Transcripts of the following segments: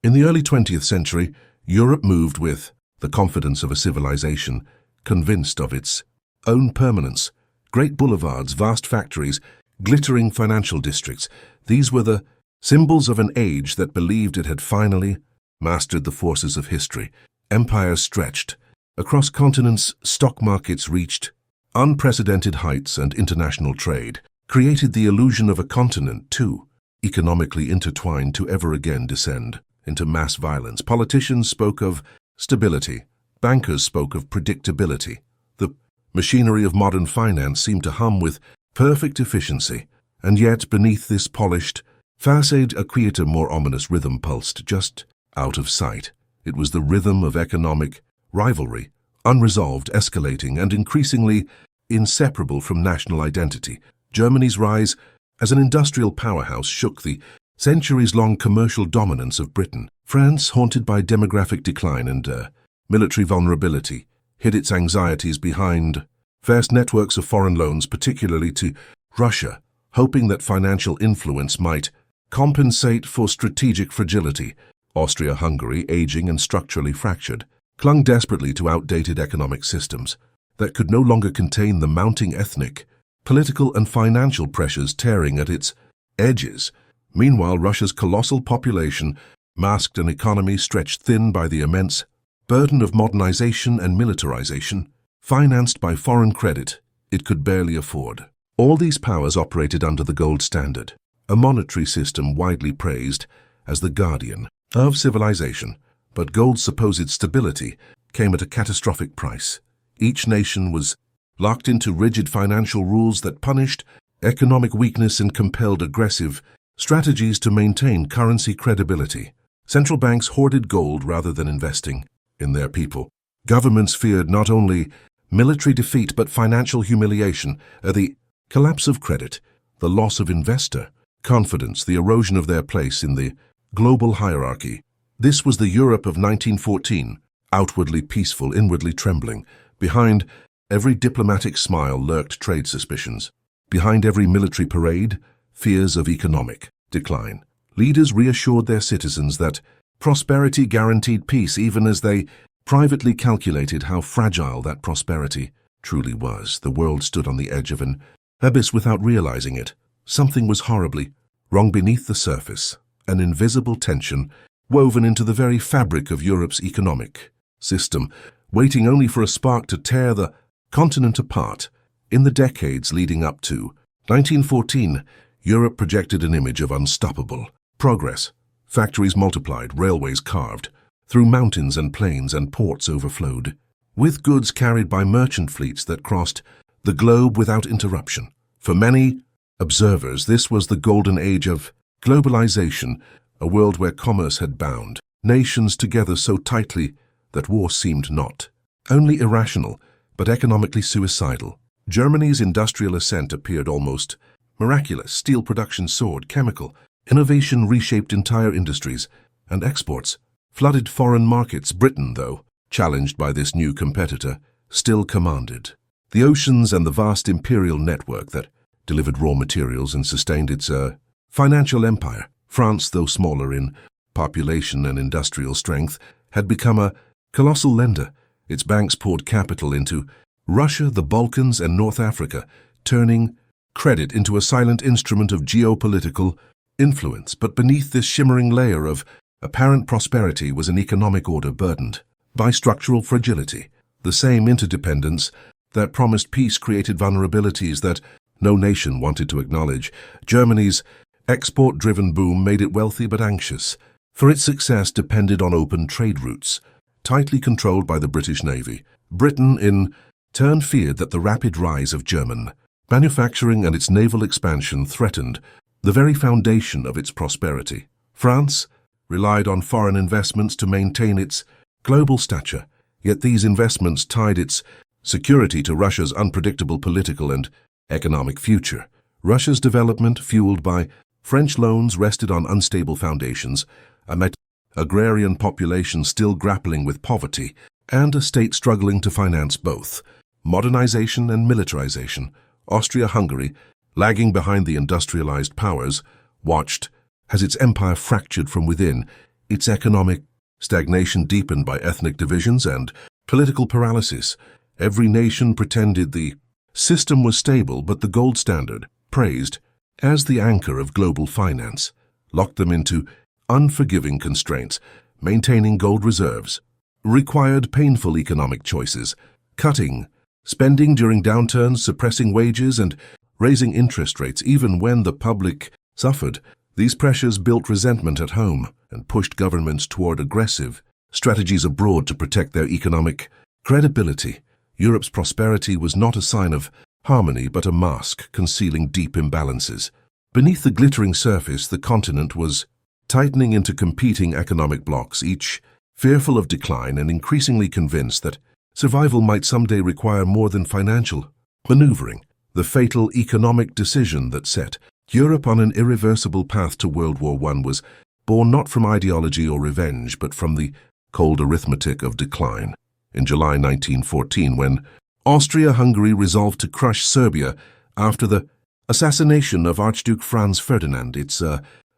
In the early 20th century, Europe moved with the confidence of a civilization, convinced of its own permanence. Great boulevards, vast factories, glittering financial districts, these were the symbols of an age that believed it had finally mastered the forces of history. Empires stretched. Across continents, stock markets reached unprecedented heights, and international trade created the illusion of a continent too economically intertwined to ever again descend into mass violence. Politicians spoke of stability. Bankers spoke of predictability. The machinery of modern finance seemed to hum with perfect efficiency, and yet beneath this polished facade a quieter, more ominous rhythm pulsed just out of sight. It was the rhythm of economic rivalry, unresolved, escalating, and increasingly inseparable from national identity. Germany's rise as an industrial powerhouse shook the centuries-long commercial dominance of Britain. France, haunted by demographic decline and military vulnerability, hid its anxieties behind vast networks of foreign loans, particularly to Russia, hoping that financial influence might compensate for strategic fragility. Austria-Hungary, aging and structurally fractured, clung desperately to outdated economic systems that could no longer contain the mounting ethnic, political and financial pressures tearing at its edges. Meanwhile, Russia's colossal population masked an economy stretched thin by the immense burden of modernization and militarization, financed by foreign credit it could barely afford. All these powers operated under the gold standard, a monetary system widely praised as the guardian of civilization. But gold's supposed stability came at a catastrophic price. Each nation was locked into rigid financial rules that punished economic weakness and compelled aggressive strategies to maintain currency credibility. Central banks hoarded gold rather than investing in their people. Governments feared not only military defeat but financial humiliation, the collapse of credit, the loss of investor confidence, the erosion of their place in the global hierarchy. This was the Europe of 1914, outwardly peaceful, inwardly trembling. Behind every diplomatic smile lurked trade suspicions. Behind every military parade, fears of economic decline. Leaders reassured their citizens that prosperity guaranteed peace, even as they privately calculated how fragile that prosperity truly was. The world stood on the edge of an abyss without realizing it. Something was horribly wrong beneath the surface, an invisible tension woven into the very fabric of Europe's economic system, waiting only for a spark to tear the continent apart. In the decades leading up to 1914, Europe projected an image of unstoppable progress. Factories multiplied, railways carved through mountains and plains, and ports overflowed with goods carried by merchant fleets that crossed the globe without interruption. For many observers, this was the golden age of globalization, a world where commerce had bound nations together so tightly that war seemed not only irrational, but economically suicidal. Germany's industrial ascent appeared almost miraculous. Steel production soared, chemical innovation reshaped entire industries, and exports flooded foreign markets. Britain, though challenged by this new competitor, still commanded the oceans and the vast imperial network that delivered raw materials and sustained its financial empire. France, though smaller in population and industrial strength, had become a colossal lender. Its banks poured capital into Russia, the Balkans, and North Africa, turning credit into a silent instrument of geopolitical influence. But beneath this shimmering layer of apparent prosperity was an economic order burdened by structural fragility. The same interdependence that promised peace created vulnerabilities that no nation wanted to acknowledge. Germany's export-driven boom made it wealthy but anxious, for its success depended on open trade routes, tightly controlled by the British Navy. Britain, in turn, feared that the rapid rise of German manufacturing and its naval expansion threatened the very foundation of its prosperity. France relied on foreign investments to maintain its global stature, yet these investments tied its security to Russia's unpredictable political and economic future. Russia's development, fueled by French loans, rested on unstable foundations, amid agrarian population still grappling with poverty and a state struggling to finance both modernization and militarization. Austria-Hungary, lagging behind the industrialized powers, watched as its empire fractured from within. Its economic stagnation deepened by ethnic divisions and political paralysis. Every nation pretended the system was stable, but the gold standard, praised as the anchor of global finance, locked them into unforgiving constraints. Maintaining gold reserves required painful economic choices, cutting spending during downturns, suppressing wages, and raising interest rates even when the public suffered. These pressures built resentment at home and pushed governments toward aggressive strategies abroad to protect their economic credibility. Europe's prosperity was not a sign of harmony but a mask concealing deep imbalances. Beneath the glittering surface, the continent was tightening into competing economic blocs, each fearful of decline and increasingly convinced that survival might someday require more than financial maneuvering. The fatal economic decision that set Europe on an irreversible path to World War I was born not from ideology or revenge, but from the cold arithmetic of decline. In July 1914, when Austria-Hungary resolved to crush Serbia after the assassination of Archduke Franz Ferdinand, its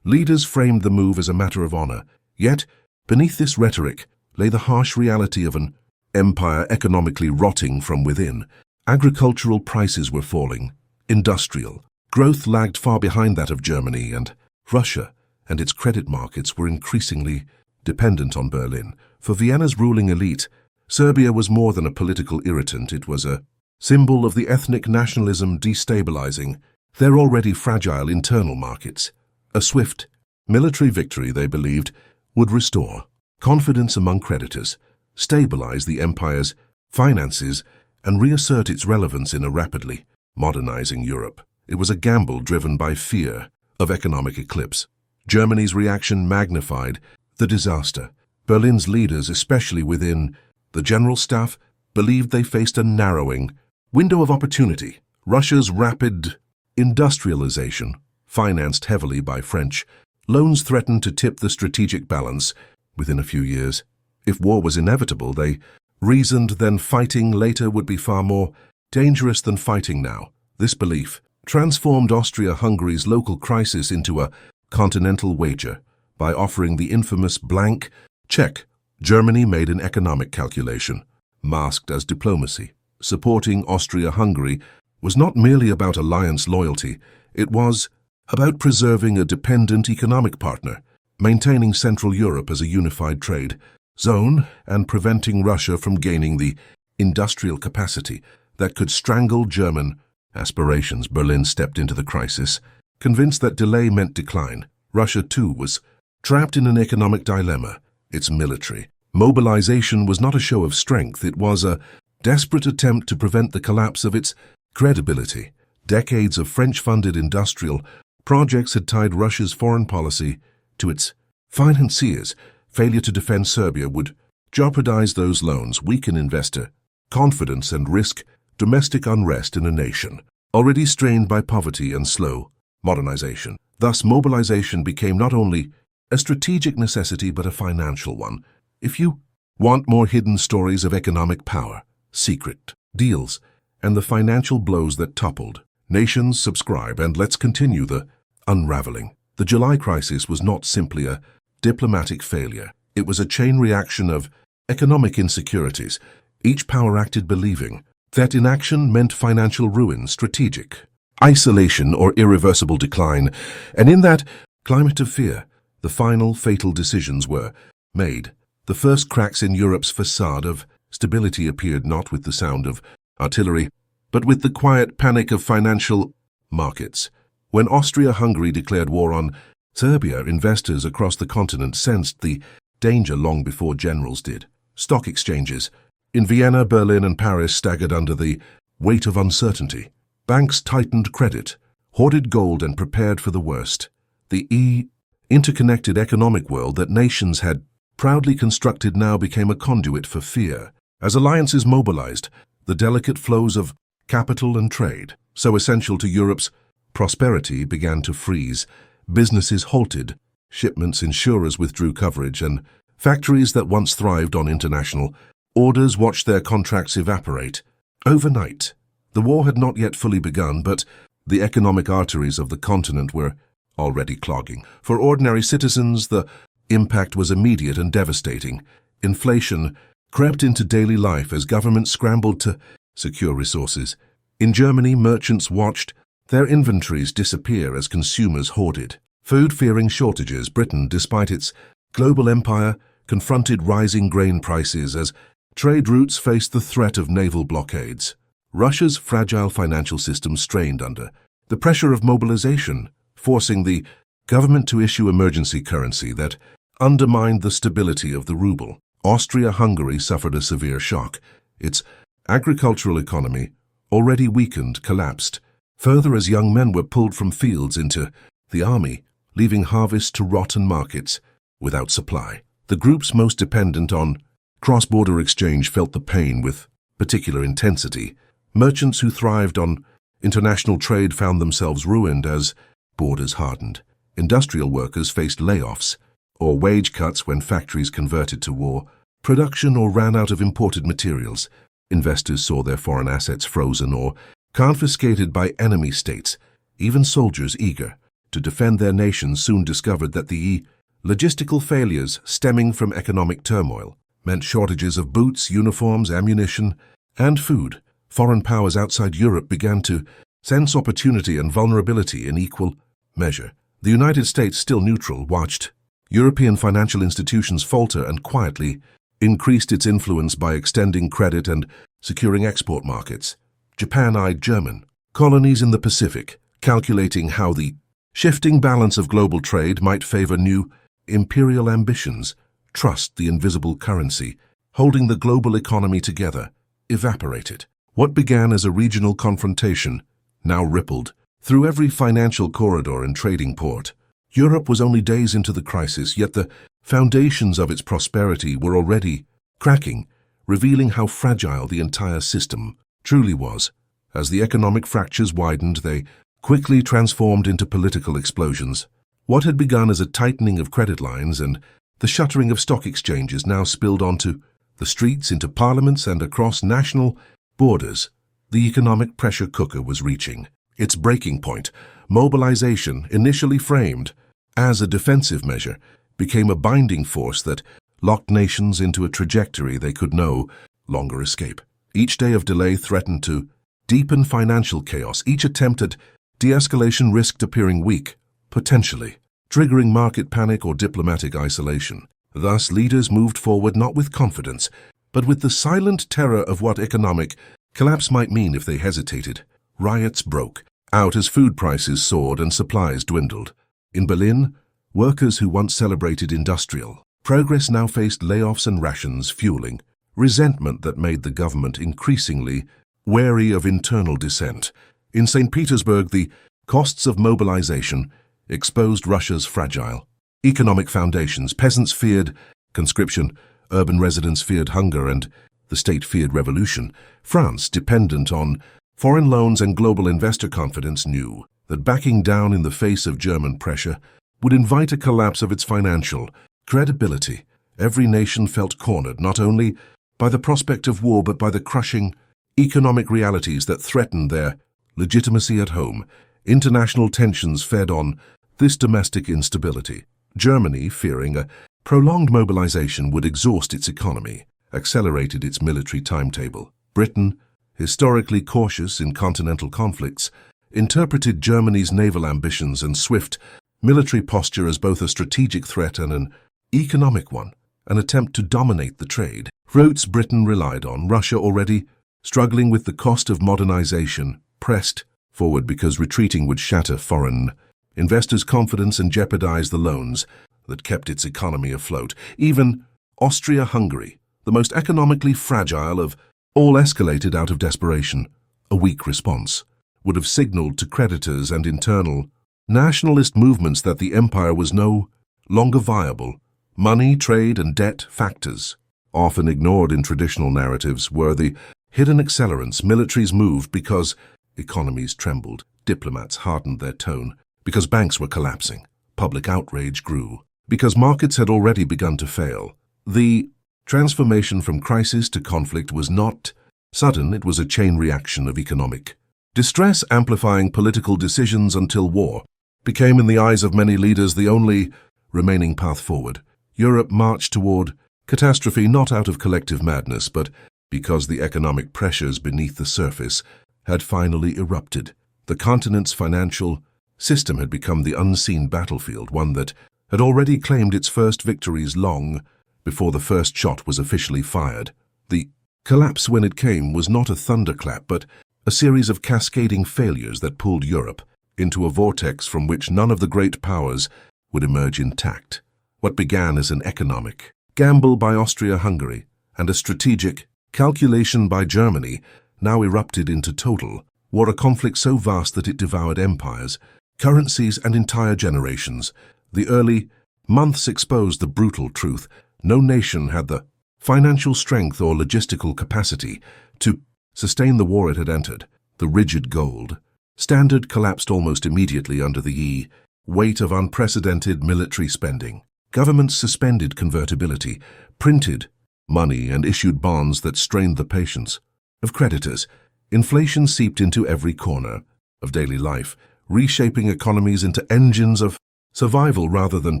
leaders framed the move as a matter of honor. Yet, beneath this rhetoric lay the harsh reality of an empire economically rotting from within. Agricultural prices were falling. Industrial growth lagged far behind that of Germany and Russia, and its credit markets were increasingly dependent on Berlin. For Vienna's ruling elite, Serbia was more than a political irritant. It was a symbol of the ethnic nationalism destabilizing their already fragile internal markets. A swift military victory, they believed, would restore confidence among creditors, stabilize the empire's finances, and reassert its relevance in a rapidly modernizing Europe. It was a gamble driven by fear of economic eclipse. Germany's reaction magnified the disaster. Berlin's leaders, especially within the general staff, believed they faced a narrowing window of opportunity. Russia's rapid industrialization, financed heavily by French loans, threatened to tip the strategic balance within a few years. If war was inevitable, they reasoned, then fighting later would be far more dangerous than fighting now. This belief transformed Austria-Hungary's local crisis into a continental wager. By offering the infamous blank check, Germany made an economic calculation, masked as diplomacy. Supporting Austria-Hungary was not merely about alliance loyalty, it was about preserving a dependent economic partner, maintaining Central Europe as a unified trade zone, and preventing Russia from gaining the industrial capacity that could strangle German aspirations. Berlin stepped into the crisis, convinced that delay meant decline. Russia, too, was trapped in an economic dilemma. Its military mobilization was not a show of strength, it was a desperate attempt to prevent the collapse of its credibility. Decades of French-funded industrial projects had tied Russia's foreign policy to its financiers. Failure to defend Serbia would jeopardize those loans, weaken investor confidence, and risk domestic unrest in a nation already strained by poverty and slow modernization. Thus, mobilization became not only a strategic necessity but a financial one. If you want more hidden stories of economic power, secret deals, and the financial blows that toppled nations, subscribe and let's continue the unraveling. The July crisis was not simply a diplomatic failure. It was a chain reaction of economic insecurities. Each power acted believing that inaction meant financial ruin, strategic isolation, or irreversible decline. And in that climate of fear, the final fatal decisions were made. The first cracks in Europe's facade of stability appeared not with the sound of artillery, but with the quiet panic of financial markets. When Austria-Hungary declared war on Serbia, investors across the continent sensed the danger long before generals did. Stock exchanges in Vienna, Berlin, and Paris staggered under the weight of uncertainty. Banks tightened credit, hoarded gold, and prepared for the worst. The interconnected economic world that nations had proudly constructed now became a conduit for fear. As alliances mobilized, the delicate flows of capital and trade, so essential to Europe's prosperity, began to freeze. Businesses halted, shipments, insurers withdrew coverage, and factories that once thrived on international orders watched their contracts evaporate. Overnight, the war had not yet fully begun, but the economic arteries of the continent were already clogging. For ordinary citizens, the impact was immediate and devastating. Inflation crept into daily life as governments scrambled to secure resources. In Germany, merchants watched their inventories disappear as consumers hoarded food, fearing shortages. Britain, despite its global empire, confronted rising grain prices as trade routes faced the threat of naval blockades. Russia's fragile financial system strained under the pressure of mobilization, forcing the government to issue emergency currency that undermined the stability of the ruble. Austria-Hungary suffered a severe shock. Its agricultural economy, already weakened, collapsed, further as young men were pulled from fields into the army, leaving harvests to rot and markets without supply. The groups most dependent on cross-border exchange felt the pain with particular intensity. Merchants who thrived on international trade found themselves ruined as borders hardened. Industrial workers faced layoffs or wage cuts when factories converted to war production or ran out of imported materials. Investors saw their foreign assets frozen or confiscated by enemy states. Even soldiers eager to defend their nations soon discovered that the logistical failures stemming from economic turmoil meant shortages of boots, uniforms, ammunition, and food. Foreign powers outside Europe began to sense opportunity and vulnerability in equal measure. The United States, still neutral, watched European financial institutions falter and quietly increased its influence by extending credit and securing export markets. Japan eyed German colonies in the Pacific, calculating how the shifting balance of global trade might favor new imperial ambitions. Trust, the invisible currency holding the global economy together, evaporated. What began as a regional confrontation now rippled through every financial corridor and trading port. Europe was only days into the crisis, yet the foundations of its prosperity were already cracking, revealing how fragile the entire system truly was. As the economic fractures widened, they quickly transformed into political explosions. What had begun as a tightening of credit lines and the shuttering of stock exchanges now spilled onto the streets, into parliaments, and across national borders. The economic pressure cooker was reaching its breaking point. Mobilization, initially framed as a defensive measure, became a binding force that locked nations into a trajectory they could no longer escape. Each day of delay threatened to deepen financial chaos. Each attempt at de-escalation risked appearing weak, potentially triggering market panic or diplomatic isolation. Thus, leaders moved forward not with confidence, but with the silent terror of what economic collapse might mean if they hesitated. Riots broke out as food prices soared and supplies dwindled. In Berlin, workers who once celebrated industrial progress now faced layoffs and rations, fueling resentment that made the government increasingly wary of internal dissent. In St. Petersburg, the costs of mobilization exposed Russia's fragile economic foundations. Peasants feared conscription, urban residents feared hunger, and the state feared revolution. France, dependent on foreign loans and global investor confidence, knew that backing down in the face of German pressure would invite a collapse of its financial credibility. Every nation felt cornered, not only by the prospect of war, but by the crushing economic realities that threatened their legitimacy at home. International tensions fed on this domestic instability. Germany, fearing a prolonged mobilization would exhaust its economy, accelerated its military timetable. Britain, historically cautious in continental conflicts, interpreted Germany's naval ambitions and swift military posture as both a strategic threat and an economic one, an attempt to dominate the trade routes Britain relied on. Russia, already struggling with the cost of modernization, pressed forward because retreating would shatter foreign investors' confidence and jeopardize the loans that kept its economy afloat. Even Austria-Hungary, the most economically fragile of all, escalated out of desperation. A weak response would have signaled to creditors and internal nationalist movements that the empire was no longer viable. Money, trade, and debt, factors often ignored in traditional narratives, were the hidden accelerants. Militaries moved because economies trembled. Diplomats hardened their tone because banks were collapsing. Public outrage grew because markets had already begun to fail. The transformation from crisis to conflict was not sudden. It was a chain reaction of economic distress amplifying political decisions until war became, in the eyes of many leaders, the only remaining path forward. Europe marched toward catastrophe not out of collective madness, but because the economic pressures beneath the surface had finally erupted. The continent's financial system had become the unseen battlefield, one that had already claimed its first victories long before the first shot was officially fired. The collapse, when it came, was not a thunderclap, but a series of cascading failures that pulled Europe into a vortex from which none of the great powers would emerge intact. What began as an economic gamble by Austria-Hungary and a strategic calculation by Germany now erupted into total war, a conflict so vast that it devoured empires, currencies, and entire generations. The early months exposed the brutal truth. No nation had the financial strength or logistical capacity to sustain the war it had entered. The rigid gold standard collapsed almost immediately under the weight of unprecedented military spending. Governments suspended convertibility, printed money, and issued bonds that strained the patience of creditors. Inflation seeped into every corner of daily life, reshaping economies into engines of survival rather than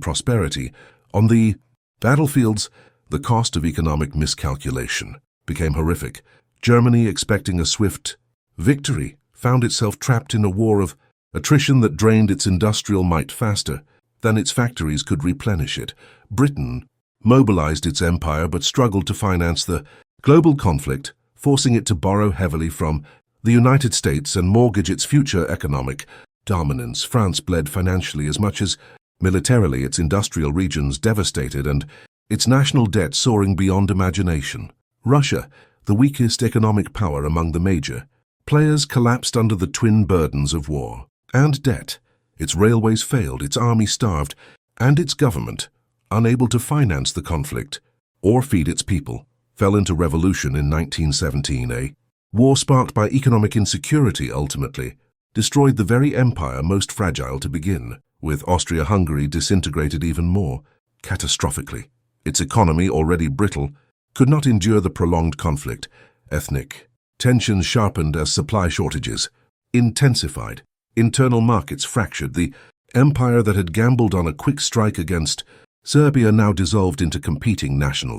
prosperity. On the battlefields, the cost of economic miscalculation became horrific. Germany, expecting a swift victory, found itself trapped in a war of attrition that drained its industrial might faster than its factories could replenish it. Britain mobilized its empire but struggled to finance the global conflict, forcing it to borrow heavily from the United States and mortgage its future economic dominance. France bled financially as much as militarily, its industrial regions devastated and its national debt soaring beyond imagination. Russia, the weakest economic power among the major players, collapsed under the twin burdens of war and debt. Its railways failed, its army starved, and its government, unable to finance the conflict or feed its people, fell into revolution in 1917. A war sparked by economic insecurity ultimately destroyed the very empire most fragile to begin with. Austria-Hungary disintegrated even more catastrophically. Its economy, already brittle, could not endure the prolonged conflict. Ethnic tensions sharpened as supply shortages intensified. Internal markets fractured. The empire that had gambled on a quick strike against Serbia now dissolved into competing national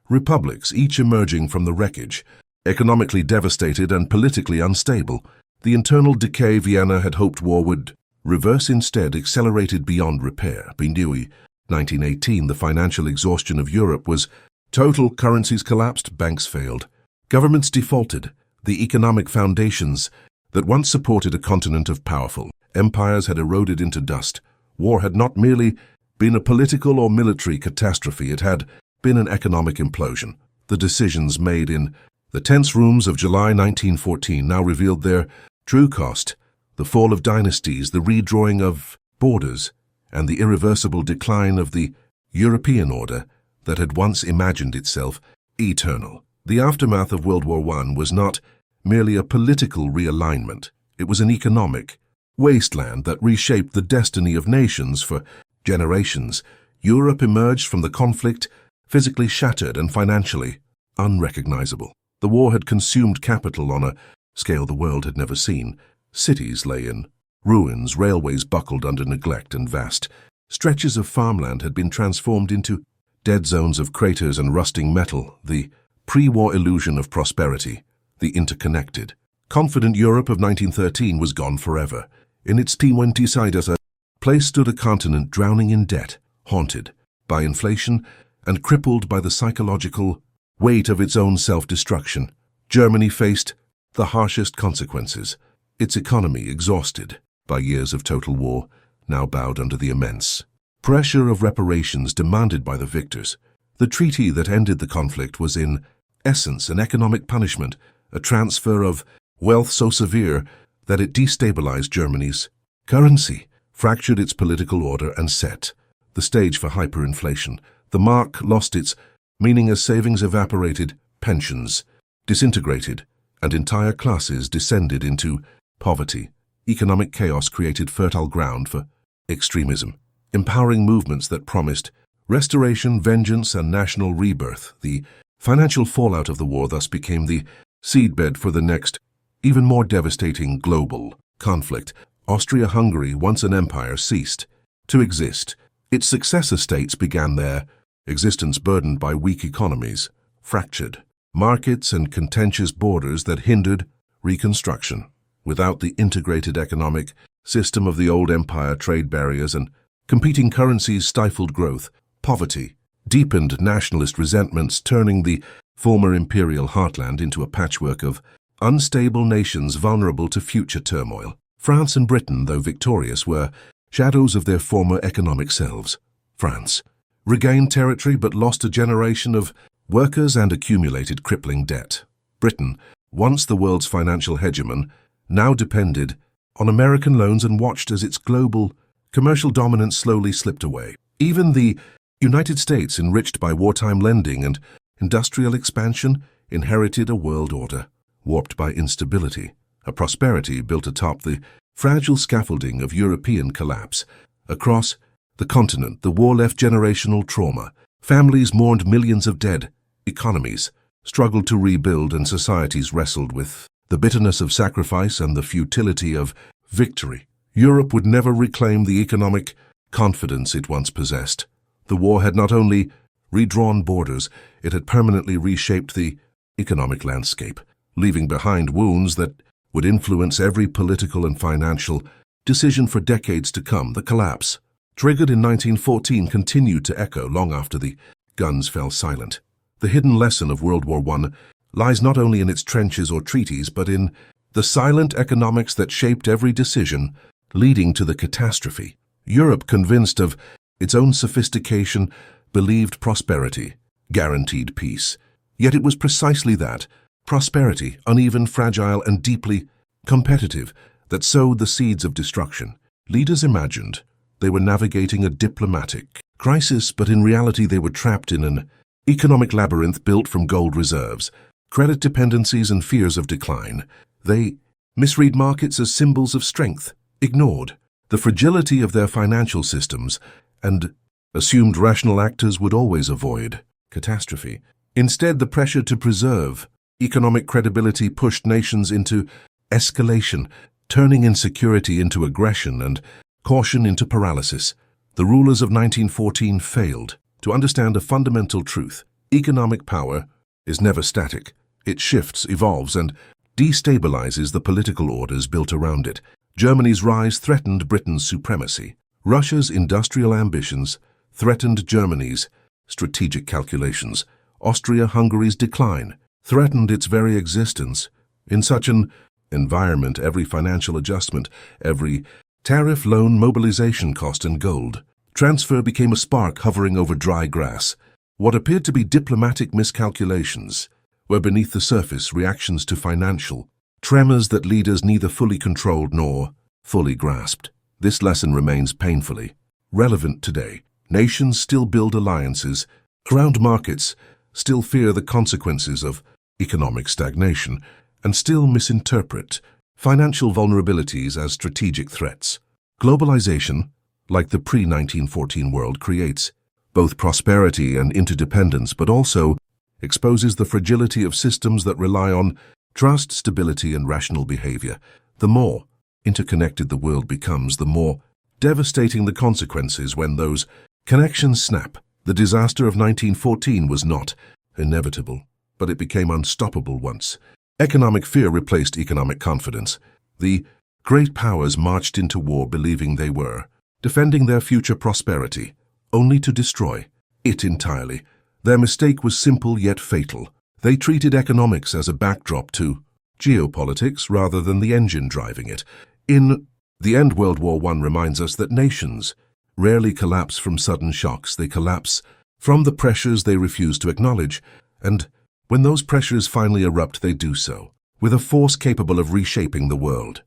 republics, each emerging from the wreckage, economically devastated and politically unstable. The internal decay Vienna had hoped war would reverse instead accelerated beyond repair. By 1918, the financial exhaustion of Europe was total. Currencies collapsed, banks failed, governments defaulted. The economic foundations that once supported a continent of powerful empires had eroded into dust. War had not merely been a political or military catastrophe, it had been an economic implosion. The decisions made in the tense rooms of July 1914 now revealed their true cost: the fall of dynasties, the redrawing of borders, and the irreversible decline of the European order that had once imagined itself eternal. The aftermath of World War I was not merely a political realignment. It was an economic wasteland that reshaped the destiny of nations for generations. Europe emerged from the conflict physically shattered and financially unrecognizable. The war had consumed capital on a scale the world had never seen. Cities lay in ruins, railways buckled under neglect, and vast stretches of farmland had been transformed into dead zones of craters and rusting metal. The pre-war illusion of prosperity, the interconnected, confident Europe of 1913 was gone forever. In its T20 place stood a continent drowning in debt, haunted by inflation, and crippled by the psychological weight of its own self-destruction. Germany faced the harshest consequences. Its economy, exhausted by years of total war, now bowed under the immense pressure of reparations demanded by the victors. The treaty that ended the conflict was in essence an economic punishment, a transfer of wealth so severe that it destabilized Germany's currency, fractured its political order, and set the stage for hyperinflation. The mark lost its meaning as savings evaporated, pensions disintegrated, and entire classes descended into poverty. Economic chaos created fertile ground for extremism, empowering movements that promised restoration, vengeance, and national rebirth. The financial fallout of the war thus became the seedbed for the next, even more devastating global conflict. Austria-Hungary, once an empire, ceased to exist. Its successor states began their existence burdened by weak economies, fractured markets, and contentious borders that hindered reconstruction. Without the integrated economic system of the old empire, trade barriers and competing currencies stifled growth. Poverty deepened nationalist resentments, turning the former imperial heartland into a patchwork of unstable nations vulnerable to future turmoil. France and Britain, though victorious, were shadows of their former economic selves. France regained territory but lost a generation of workers and accumulated crippling debt. Britain, once the world's financial hegemon, now depended on American loans and watched as its global commercial dominance slowly slipped away. Even the United States, enriched by wartime lending and industrial expansion, inherited a world order warped by instability, a prosperity built atop the fragile scaffolding of European collapse. Across the continent, the war left generational trauma. Families mourned millions of dead, economies struggled to rebuild, and societies wrestled with the bitterness of sacrifice and the futility of victory. Europe would never reclaim the economic confidence it once possessed. The war had not only redrawn borders, it had permanently reshaped the economic landscape, leaving behind wounds that would influence every political and financial decision for decades to come. The collapse, triggered in 1914, continued to echo long after the guns fell silent. The hidden lesson of World War I lies not only in its trenches or treaties, but in the silent economics that shaped every decision leading to the catastrophe. Europe, convinced of its own sophistication, believed prosperity guaranteed peace. Yet it was precisely that prosperity, uneven, fragile, and deeply competitive, that sowed the seeds of destruction. Leaders imagined they were navigating a diplomatic crisis, but in reality they were trapped in an economic labyrinth built from gold reserves, credit dependencies, and fears of decline. They misread markets as symbols of strength, ignored the fragility of their financial systems, and assumed rational actors would always avoid catastrophe. Instead, the pressure to preserve economic credibility pushed nations into escalation, turning insecurity into aggression and caution into paralysis. The rulers of 1914 failed to understand a fundamental truth. Economic power is never static. It shifts, evolves, and destabilizes the political orders built around it. Germany's rise threatened Britain's supremacy. Russia's industrial ambitions threatened Germany's strategic calculations. Austria-Hungary's decline threatened its very existence. In such an environment, every financial adjustment, every tariff, loan, mobilization cost, and gold transfer became a spark hovering over dry grass. What appeared to be diplomatic miscalculations were beneath the surface reactions to financial tremors that leaders neither fully controlled nor fully grasped. This lesson remains painfully relevant today. Nations still build alliances around markets, still fear the consequences of economic stagnation, and still misinterpret financial vulnerabilities as strategic threats. Globalization, like the pre-1914 world, creates both prosperity and interdependence, but also exposes the fragility of systems that rely on trust, stability, and rational behavior. The more interconnected the world becomes, the more devastating the consequences when those connections snap. The disaster of 1914 was not inevitable, but it became unstoppable once economic fear replaced economic confidence. The great powers marched into war believing they were defending their future prosperity, only to destroy it entirely. Their mistake was simple yet fatal. They treated economics as a backdrop to geopolitics rather than the engine driving it. In the end, World War I reminds us that nations rarely collapse from sudden shocks. They collapse from the pressures they refuse to acknowledge, and when those pressures finally erupt, they do so with a force capable of reshaping the world.